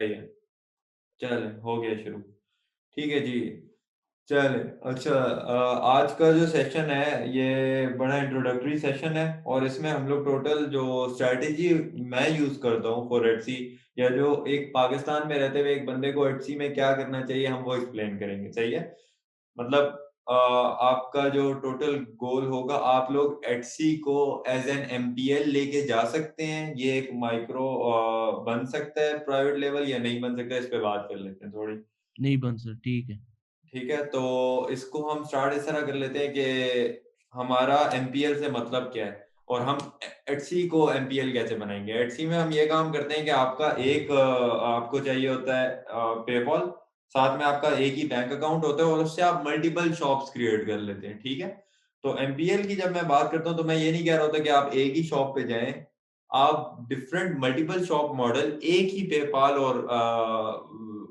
सही है। चलें, हो गया शुरू। ठीक है जी। चलें, अच्छा आज का जो सेशन है, ये बड़ा इंट्रोडक्टरी सेशन है और इसमें हम लोग टोटल जो स्ट्रैटेजी मैं यूज़ करता हूँ फॉर एटसी या जो एक पाकिस्तान में रहते हुए एक बंदे को एटसी में क्या करना चाहिए, हम वो एक्सप्लेन करेंगे, सही है? मतलब आपका जो टोटल गोल होगा, आप लोग एटसी को एज़ एन एमपीएल लेके जा सकते हैं। ये एक माइक्रो बन सकता है प्राइवेट लेवल या नहीं बन सकता है, इस पे बात कर लेते हैं थोड़ी। नहीं बन सर, ठीक है। ठीक है, तो इसको हम स्टार्ट इस तरह कर लेते हैं कि हमारा एमपीएल से मतलब क्या है और हम एटसी को एमपीएल कैसे बनाएँगे। एटसी में हम ये काम करते हैं कि आपका एक आपको चाहिए होता है पेपॉल, साथ में आपका एक ही बैंक अकाउंट होता है और उससे आप मल्टीपल शॉप्स क्रिएट कर लेते हैं, ठीक है? तो एमपीएल की जब मैं बात करता हूँ, तो मैं ये नहीं कह रहा होता कि आप एक ही शॉप पे जाएँ, आप डिफरेंट मल्टीपल शॉप मॉडल एक ही पेपाल और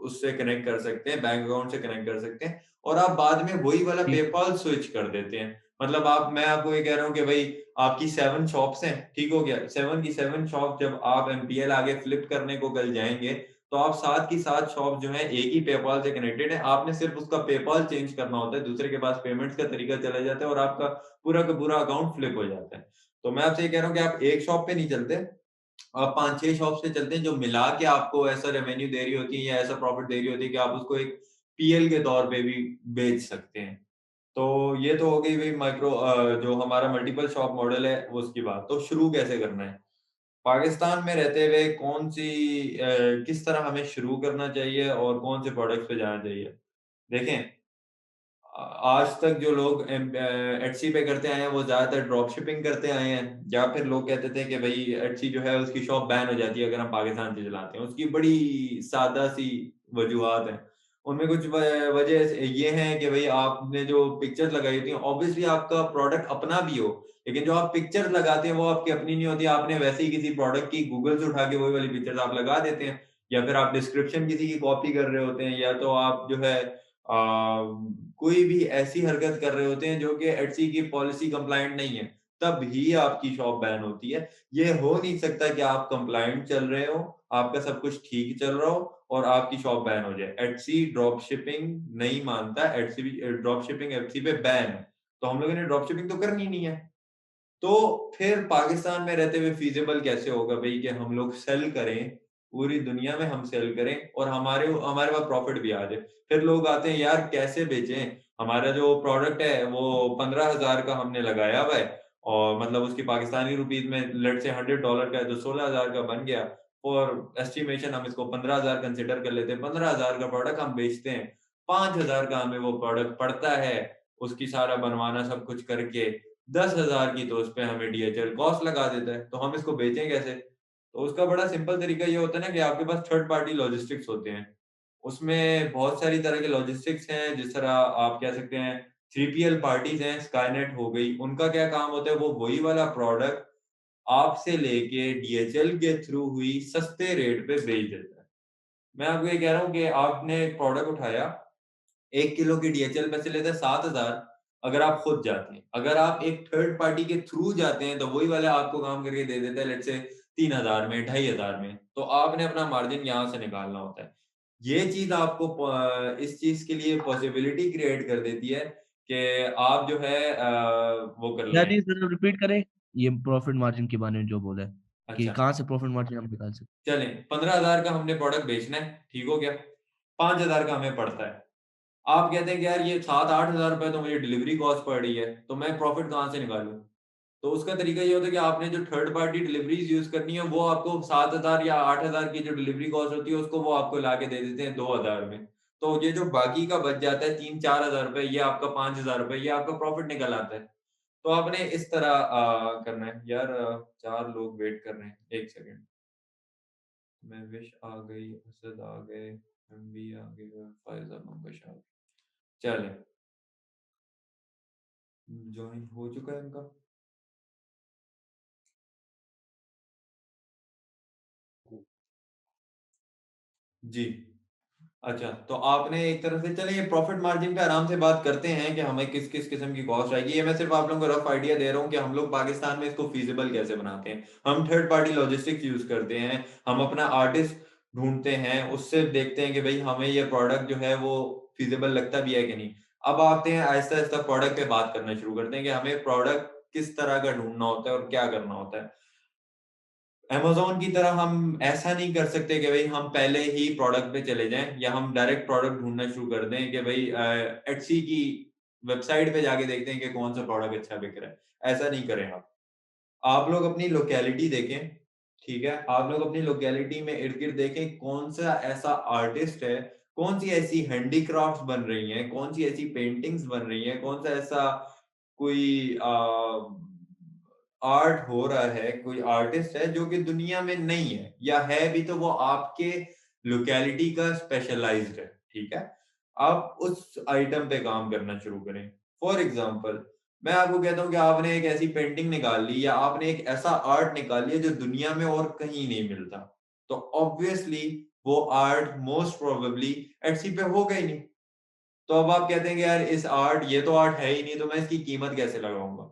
उससे कनेक्ट कर सकते हैं, बैंक अकाउंट से कनेक्ट कर सकते हैं और आप बाद में वही वाला ठीक है। पेपाल स्विच कर देते हैं। मतलब आप मैं आपको ये कह रहा हूँ कि भई आपकी 7 शॉप्स हैं, ठीक हो गया? 7 की 7 शॉप जब आप एमपीएल आगे फ्लिप करने को कल जाएँगे, तो आप 7 की 7 शॉप जो हैं एक ही पेपाल से कनेक्टेड है। आपने सिर्फ़ उसका पेपाल चेंज करना होता है, दूसरे के पास पेमेंट्स का तरीका चला जाता है और आपका पूरा का पूरा अकाउंट फ्लिप हो जाता है। तो मैं आपसे ये कह रहा हूँ कि आप एक शॉप पे नहीं चलते, आप 5-6 शॉप से चलते हैं जो मिला के आपको ऐसा रेवेन्यू दे रही होती है या ऐसा प्रॉफिट दे रही होती है कि आप उसको एक पीएल के तौर पे भी बेच सकते हैं। तो ये तो हो गई भई जो हमारा मल्टीपल शॉप मॉडल है वो उसकी बात। तो शुरू कैसे करना है? पाकिस्तान में रहते हुए किस तरह हमें शुरू करना चाहिए और कौन से प्रोडक्ट्स पे जाना चाहिए? देखें आज तक जो लोग एटसी पे करते आए हैं, वो ज़्यादातर ड्रॉप शिपिंग करते आए हैं या फिर लोग कहते थे कि भई एटसी जो है उसकी शॉप बैन हो जाती है अगर हम पाकिस्तान से चलाते हैं। उसकी बड़ी सादा-सी वजूहात हैं। उनमें कुछ वजह ये हैं कि भई आपने जो पिक्चर्स लगाई होती हैं, ऑब्वियसली आपका प्रोडक्ट अपना भी हो, लेकिन जो आप पिक्चर्स लगाते हैं वो आपकी अपनी नहीं होती। आपने वैसे ही किसी प्रोडक्ट की गूगल से उठा के वही वाली पिक्चर्स आप लगा देते हैं या फिर आप डिस्क्रिप्शन किसी की कॉपी कर रहे होते हैं या तो आप जो है कोई भी ऐसी हरकत कर रहे होते हैं जो कि एटसी की पॉलिसी कंप्लायंट नहीं है, तभी आपकी शॉप बैन होती है। ये हो नहीं सकता कि आप कंप्लायंट चल रहे हो, आपका सब कुछ ठीक चल रहा हो और आपकी शॉप बैन हो जाए। एटसी ड्रॉप शिपिंग नहीं मानता, एटसी भी ड्रॉप शिपिंग एटसी पे बैन है। तो हम लोगों ने ड्रॉप शिपिंग तो करनी नहीं है। तो फिर पाकिस्तान में रहते हुए फ़ीज़िबल कैसे होगा भई कि हम लोग सेल करें, पूरी दुनिया में हम सेल करें और हमारे पास प्रॉफ़िट भी आ जाए। फिर लोग आते हैं यार कैसे बेचें? हमारा जो प्रोडक्ट है वो 15,000 का हमने लगाया हुआ है और मतलब उसकी पाकिस्तानी रुपीज़ में लेट्स से $100 का है तो 16,000 का बन गया और एस्टिमेशन हम इसको 15,000 कंसिडर कर लेते हैं। 15,000 का प्रोडक्ट हम बेचते हैं, 5,000 का हमें वो प्रोडक्ट पड़ता है, उसकी सारा बनवाना सब कुछ करके 10,000 की तो उसपे हमें डीएचएल कॉस्ट लगा देता है, तो हम इसको बेचें कैसे? तो उसका बड़ा सिंपल तरीका ये होता है ना कि आपके पास थर्ड पार्टी लॉजिस्टिक्स होते हैं। उसमें बहुत सारी तरह के लॉजिस्टिक्स हैं, जिस तरह आप कह सकते हैं 3PL पार्टीज़ हैं, स्काईनेट हो गई, उनका क्या काम होता है वो वही वाला प्रोडक्ट आपसे लेके डीएचएल के थ्रू हुई सस्ते रेट पे बेच देता है। मैं आपको ये कह रहा हूँ कि आपने एक प्रोडक्ट उठाया 1 किलो की डीएचएल पैसे लेता है 7,000 अगर आप खुद जाते हैं। अगर आप एक थर्ड पार्टी के थ्रू जाते हैं, तो वही वाला आपको काम करके दे देता है लेट्स से 3,000 में, 2,500 में। तो आपने अपना मार्जिन यहाँ से निकालना होता है। ये चीज़ आपको इस चीज़ के लिए पॉसिबिलिटी क्रिएट कर देती है कि आप जो है वो कर क्या लें। चीज़ ज़रा रिपीट करें? ये प्रॉफ़िट मार्जिन के बारे में जो बोला है, कि अच्छा, कहाँ से प्रॉफ़िट मार्जिन हम निकाल सकते चलें 15,000 का हमने प्रोडक्ट बेचना है, ठीक हो गया। 5,000 का हमें पड़ता है। आप कहते हैं कि यार ये 7-8,000 रुपए तो मुझे डिलीवरी कॉस्ट पड़ रही है, तो मैं प्रॉफ़िट कहाँ से निकालूँ? तो उसका तरीका ये होता है कि आपने जो थर्ड पार्टी डिलीवरीज़ यूज़ करनी है, वो आपको 7,000 या 8,000 की जो डिलीवरी कॉस्ट होती है, उसको वो आपको लाके दे देते हैं 2,000 में। तो ये जो बाकी का बच जाता है 3-4,000 रुपए, ये आपका 5,000 रुपए, ये आपका प्रॉफ़िट निकल आता है। तो आपने इस तरह करना है। यार 4 लोग वेट कर रहे हैं, 1 सेकंड। महविश आ गई, असद आ गए, एमबी आ गई और फ़ायज़ा मंगश आ गई। चलें, जॉइन हो चुका है इनका? हैं? जी। अच्छा, तो आपने एक तरह से चलिए प्रॉफ़िट मार्जिन पे आराम से बात करते हैं कि हमें किस-किस किस्म की कॉस्ट आएगी। ये मैं सिर्फ़ आप लोगों को रफ़ आइडिया दे रहा हूँ कि हम लोग पाकिस्तान में इसको फ़ीज़िबल कैसे बनाते हैं। हम थर्ड पार्टी लॉजिस्टिक्स यूज़ करते हैं। हम अपना आर्टिस्ट ढूँढते हैं, उससे देखते हैं कि भई हमें ये प्रोडक्ट जो है वो फ़ीज़िबल लगता भी है कि नहीं। अब आते हैं आहिस्ता-आहिस्ता प्रोडक्ट पे बात करना शुरू करते हैं कि हमें प्रोडक्ट किस तरह का ढूँढना होता है और क्या करना होता है। अमेज़न की तरह हम ऐसा नहीं कर सकते कि भई हम पहले ही प्रोडक्ट पे चले जाएँ या हम डायरेक्ट प्रोडक्ट ढूँढना शुरू कर दें कि भई एट्सी की वेबसाइट पे जाके देखते हैं कि कौन-सा प्रोडक्ट अच्छा बिक रहा है। ऐसा नहीं करें आप। आप लोग अपनी लोकेलिटी देखें, ठीक है? आप लोग अपनी लोकेलिटी में इर्द-गिर्द देखें कौन-सा ऐसा आर्टिस्ट है, कौन-सी ऐसी हैंडीक्राफ्ट्स बन रही हैं, कौन-सी ऐसी पेंटिंग्स बन रही हैं, कौन-सा ऐसा कोई आर्ट हो रहा है, कोई आर्टिस्ट है जो कि दुनिया में नहीं है या है भी तो वो आपके लोकेलिटी का स्पेशलाइज़्ड है, ठीक है? आप उस आइटम पे काम करना शुरू करें। फॉर एग्ज़ाम्पल मैं आपको कहता हूँ कि आपने एक ऐसी पेंटिंग निकाल ली या आपने एक ऐसा आर्ट निकाल लिया जो दुनिया में और कहीं नहीं मिलता। तो ऑब्वियसली वो आर्ट मोस्ट प्रोबेबली एट्सी पे होगा ही नहीं। तो अब आप कहते हैं कि यार इस आर्ट ये तो आर्ट है ही नहीं तो मैं इसकी कीमत कैसे लगाऊँगा?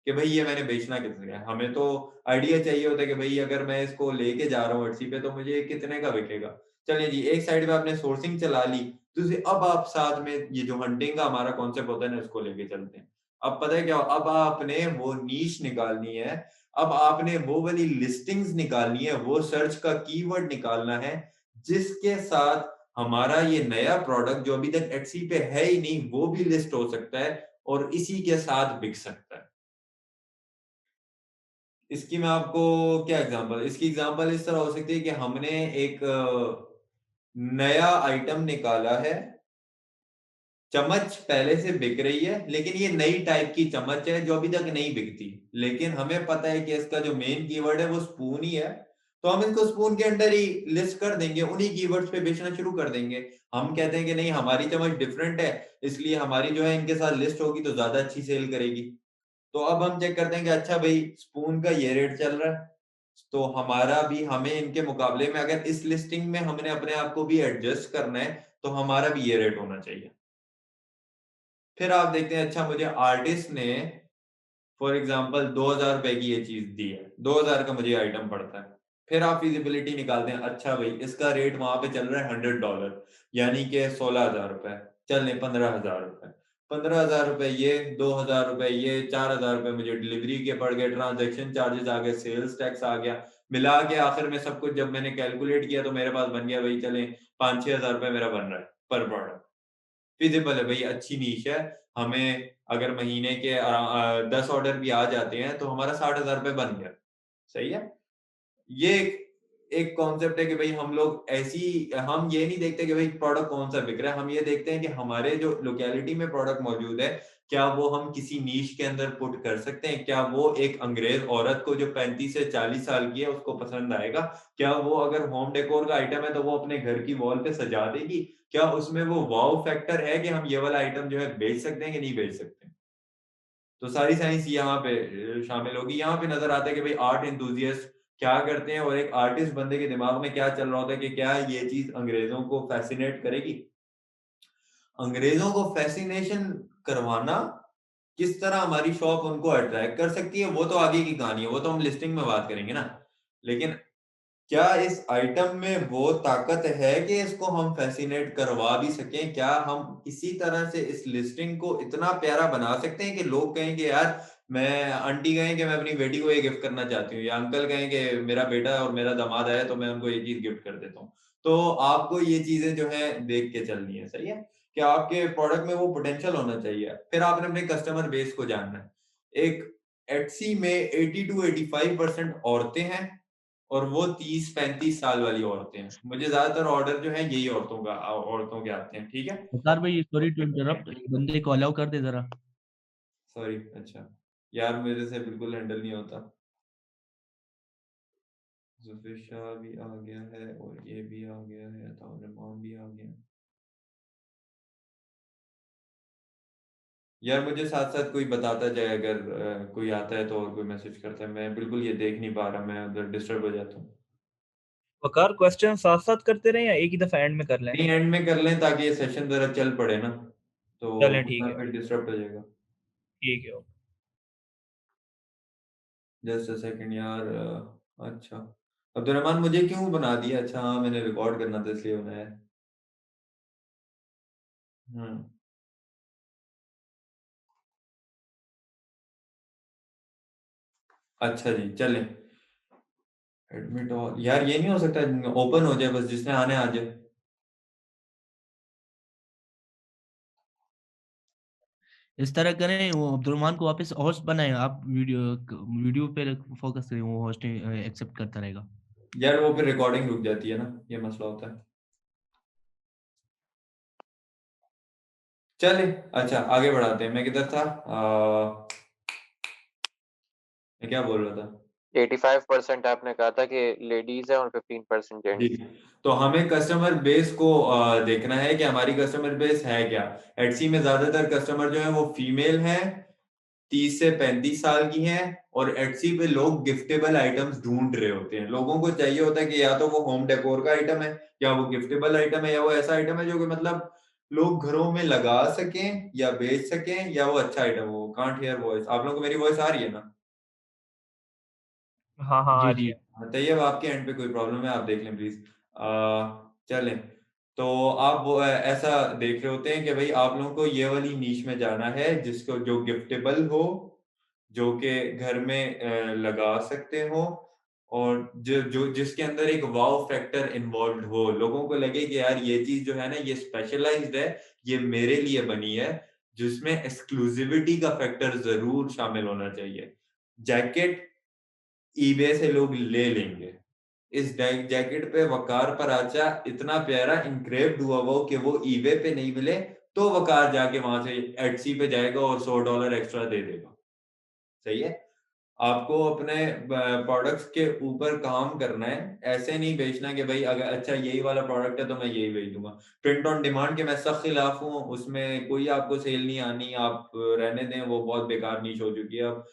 कि भई ये मैंने बेचना कितने का है? हमें तो आइडिया चाहिए होता है कि भई अगर मैं इसको लेके जा रहा हूँ एट्सी पे तो मुझे ये कितने का बिकेगा? चलिए जी, एक साइड पे आपने सोर्सिंग चला ली, दूसरी अब आप साथ में ये जो हंटिंग का हमारा कॉन्सेप्ट होता है ना इसको लेके चलते हैं। अब पता है क्या? अब आपने वो नीश निकालनी है, अब आपने वो वाली लिस्टिंग्स निकालनी है, वो सर्च का कीवर्ड निकालना है, जिसके साथ हमारा ये नया प्रोडक्ट जो अभी तक एट्सी पे है ही नहीं, वो भी लिस्ट हो सकता है और इसी के साथ बिक सकता है। इसकी मैं आपको क्या एग्ज़ाम्पल इसकी एग्ज़ाम्पल इस तरह हो सकती है कि हमने एक नया आइटम निकाला है, चम्मच पहले से बिक रही है, लेकिन ये नई टाइप की चम्मच है जो अभी तक नहीं बिकती। लेकिन हमें पता है कि इसका जो मेन कीवर्ड है वो स्पून ही है, तो हम इसको स्पून के अंडर ही लिस्ट कर देंगे, उन्हीं कीवर्ड्स पे बेचना शुरू कर देंगे। हम कहते हैं कि नहीं हमारी चम्मच डिफरेंट है, इसलिए हमारी जो है इनके साथ लिस्ट होगी तो ज़्यादा अच्छी सेल करेगी। तो अब हम चेक करते हैं कि अच्छा भई स्पून का ये रेट चल रहा है, तो हमारा भी हमें इनके मुकाबले में अगर इस लिस्टिंग में हमने अपने आप को भी एडजस्ट करना है, तो हमारा भी ये रेट होना चाहिए। फिर आप देखते हैं अच्छा मुझे आर्टिस्ट ने फॉर एग्ज़ाम्पल ₹2000 की ये चीज़ दी है, 2000 का मुझे आइटम पड़ता है। फिर आप फिज़िबिलिटी निकालते हैं, अच्छा भई इसका रेट वहाँ पे चल रहा है $100 यानी कि ₹16,000 चल लें ₹15,000 ₹15,000 ये, ₹2000 ये, ₹4000 मुझे डिलीवरी के पड़ गए, ट्रांज़ैक्शन चार्जेज़ आ गए, सेल्स टैक्स आ गया। मिला के आखिर में सब कुछ जब मैंने कैलकुलेट किया तो मेरे पास बन गया भई चलें 5-6 हज़ार मेरा बन रहा है पर प्रोडक्ट। फिज़िबल है भई, अच्छी नीश है। हमें अगर महीने के 10 ऑर्डर भी आ जाते हैं, तो हमारा ₹60,000 बन गया। सही है? ये एक एक कॉन्सेप्ट है कि भई हम लोग हम ये नहीं देखते कि भई प्रोडक्ट कौन-सा बिक रहा है, हम ये देखते हैं कि हमारे जो लोकेलिटी में प्रोडक्ट मौजूद है, क्या वो हम किसी नीश के अंदर पुट कर सकते हैं? क्या वो एक अंग्रेज़ औरत को जो 35 से 40 साल की है, उसको पसंद आएगा? क्या वो अगर होम डेकोर का आइटम है, तो वो अपने घर की वॉल पे सजा देगी? क्या उसमें वो वाओ फैक्टर है कि हम ये वाला आइटम जो है बेच सकते हैं कि नहीं बेच सकते? तो सारी साइंस यहाँ पे शामिल होगी। यहाँ पे नज़र आता है कि भाई आर्ट एंथुसियास्ट क्या करते हैं और एक आर्टिस्ट बंदे के दिमाग में क्या चल रहा होता है कि क्या ये चीज़ अंग्रेज़ों को फ़ैसिनेट करेगी? अंग्रेज़ों को फ़ैसिनेशन करवाना, किस तरह हमारी शॉप उनको अट्रैक्ट कर सकती है, वो तो आगे की कहानी है, वो तो हम लिस्टिंग में बात करेंगे ना। लेकिन क्या इस आइटम में वो ताकत है कि इसको हम फ़ैसिनेट करवा भी सकें? क्या हम किसी तरह से इस लिस्टिंग को इतना प्यारा बना सकते हैं कि लोग कहें कि यार मैं आंटी कहें कि मैं अपनी बेटी को ये गिफ्ट करना चाहती हूँ या अंकल कहें कि मेरा बेटा और मेरा दामाद आया तो मैं उनको ये चीज़ गिफ्ट कर देता हूँ। तो आपको ये चीज़ें जो हैं देख के चलनी है, सही है? कि आपके प्रोडक्ट में वो पोटेंशियल होना चाहिए। फिर आपने अपने कस्टमर बेस को जानना है। एक एट्सी में 80 टू 85% औरतें हैं और वो 30-35 साल वाली औरतें हैं। मुझे ज़्यादातर ऑर्डर जो है यही औरतों के आते हैं, ठीक है? वक़ार भाई सॉरी टू इंटरप्ट, इस बंदे को अलाउ कर दे ज़रा। सॉरी, अच्छा। यार मेरे से बिल्कुल हैंडल नहीं होता। ज़ुफ़र शाह भी आ गया है और ये भी आ गया है, अताउर रहमान भी आ गया है। यार मुझे साथ-साथ कोई बताता जाए अगर कोई आता है तो और कोई मैसेज करता है। मैं बिल्कुल ये देख नहीं पा रहा, मैं उधर डिस्टर्ब हो जाता हूँ। वकार क्वेश्चन साथ-साथ करते रहें या एक ही दफ़ा एंड में कर लें? नहीं एंड में कर लें ताकि ये सेशन ज़रा चल पड़े ना, तो चलें ठीक वरना है, फिर डिस्टर्ब हो जाएगा। ठीक है। जस्ट अ सेकंड यार अच्छा। अब्दुर्रहमान मुझे क्यों बना दिया? अच्छा हाँ, मैंने रिकॉर्ड करना था इसलिए बनाया। हम्म। अच्छा जी, चलें। एडमिट और यार ये नहीं हो सकता ओपन हो जाए, बस जिसने आने आ जाए। इस तरह करें, वो अब्दुलरहमान को वापस होस्ट बनाएं, आप वीडियो पे फोकस करें, वो होस्ट एक्सेप्ट करता रहेगा। यार वो फिर रिकॉर्डिंग रुक जाती है ना, ये मसला होता है। चले, अच्छा आगे बढ़ाते हैं। मैं किधर था? मैं क्या बोल रहा था? 85% आपने कहा था कि लेडीज है और 15% जी, जेंट्स। तो हमें कस्टमर बेस को देखना है कि हमारी कस्टमर बेस है क्या। एटसी में ज्यादातर कस्टमर जो है वो फीमेल हैं, 30 से 35 साल की हैं, और एटसी पे लोग गिफ्टेबल आइटम्स ढूंढ रहे होते हैं। लोगों को चाहिए होता है कि या तो वो होम डेकोर का आइटम है, या वो गिफ्टेबल आइटम है, या वो ऐसा आइटम है जो कि मतलब लोग घरों में लगा सकें या बेच सकें, या वो अच्छा आइटम हो। Can't hear voice. आप लोगों को मेरी वॉइस आ रही है ना? हाँ, हाँ, आ जी, रही जी। है। हाँ, तैयब आपके एंड पे कोई प्रॉब्लम है आप देख लें प्लीज। चलें। तो आप वो ऐसा देख रहे होते हैं कि भाई आप लोगों को ये वाली नीश में जाना है जिसको जो गिफ्टेबल हो, जो कि घर में लगा सकते हो, और जो जो जिसके अंदर एक वाव फैक्टर इन्वॉल्व हो। लोगों को लगे कि यार ये चीज जो है ना ये स्पेशलाइज्ड है, ये मेरे लिए बनी है, जिसमें एक्सक्लूसिविटी का फैक्टर जरूर शामिल होना चाहिए। जैकेट ईबे से लोग ले लेंगे। इस जैकेट पे वकार पराचा इतना प्यारा इंक्रेव्ड हुआ वो कि वो ईबे पे नहीं मिले तो वकार जाके वहां से एटसी पे जाएगा और $100 एक्स्ट्रा दे देगा। सही है। आपको अपने प्रोडक्ट्स के ऊपर काम करना है। ऐसे नहीं बेचना कि भाई अगर अच्छा यही वाला प्रोडक्ट है तो मैं यही बेच दूंगा। प्रिंट ऑन डिमांड के मैं सख्त खिलाफ हूँ, उसमें कोई आपको सेल नहीं आनी। आप रहने दें, वो बहुत बेकार नीच हो चुकी है अब।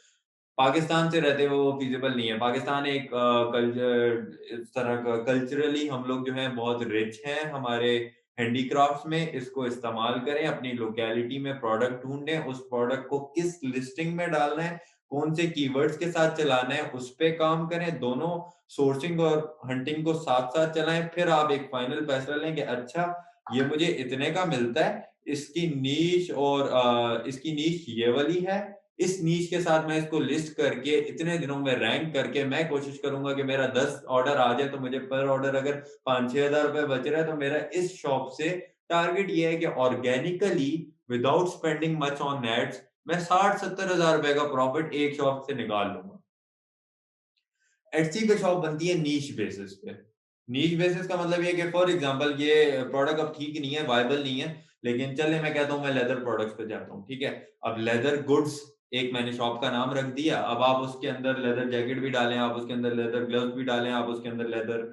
पाकिस्तान से रहते हुए वो फिजिबल नहीं है। पाकिस्तान एक कल्चर, इस तरह का कल्चरली हम लोग जो हैं बहुत रिच हैं हमारे हैंडीक्राफ्ट्स में। इसको इस्तेमाल करें, अपनी लोकेलिटी में प्रोडक्ट ढूंढें, उस प्रोडक्ट को किस लिस्टिंग में डालना है, कौन से कीवर्ड्स के साथ चलाना है, उस पे काम करें। दोनों सोर्सिंग और हंटिंग को साथ साथ चलाएं, फिर आप एक फाइनल फैसला लें कि अच्छा ये मुझे इतने का मिलता है, इसकी नीश और इसकी नीश ये वाली है, इस नीश के साथ मैं इसको लिस्ट करके इतने दिनों में रैंक करके मैं कोशिश करूंगा कि मेरा 10 ऑर्डर आ जाए, तो मुझे पर ऑर्डर अगर 5-6 हज़ार रुपए बच रहा है, तो मेरा इस शॉप से टारगेट ये है कि organically without spending much on ads मैं 60-70 हज़ार रुपए का प्रॉफिट एक शॉप से निकाल लूंगा। एटसी पे शॉप बनती है नीश बेसिस पे। नीश बेसिस का मतलब ये कि फॉर एग्जांपल ये प्रोडक्ट अब ठीक नहीं है, वायबल नहीं है, लेकिन चले मैं कहता हूँ मैं लेदर प्रोडक्ट्स पे जाता हूँ, ठीक है। अब लेदर गुड्स एक मैंने शॉप का नाम रख दिया। अब आप उसके अंदर लेदर जैकेट भी डालें, आप उसके अंदर लेदर ग्लव्स भी डालें, आप उसके अंदर लेदर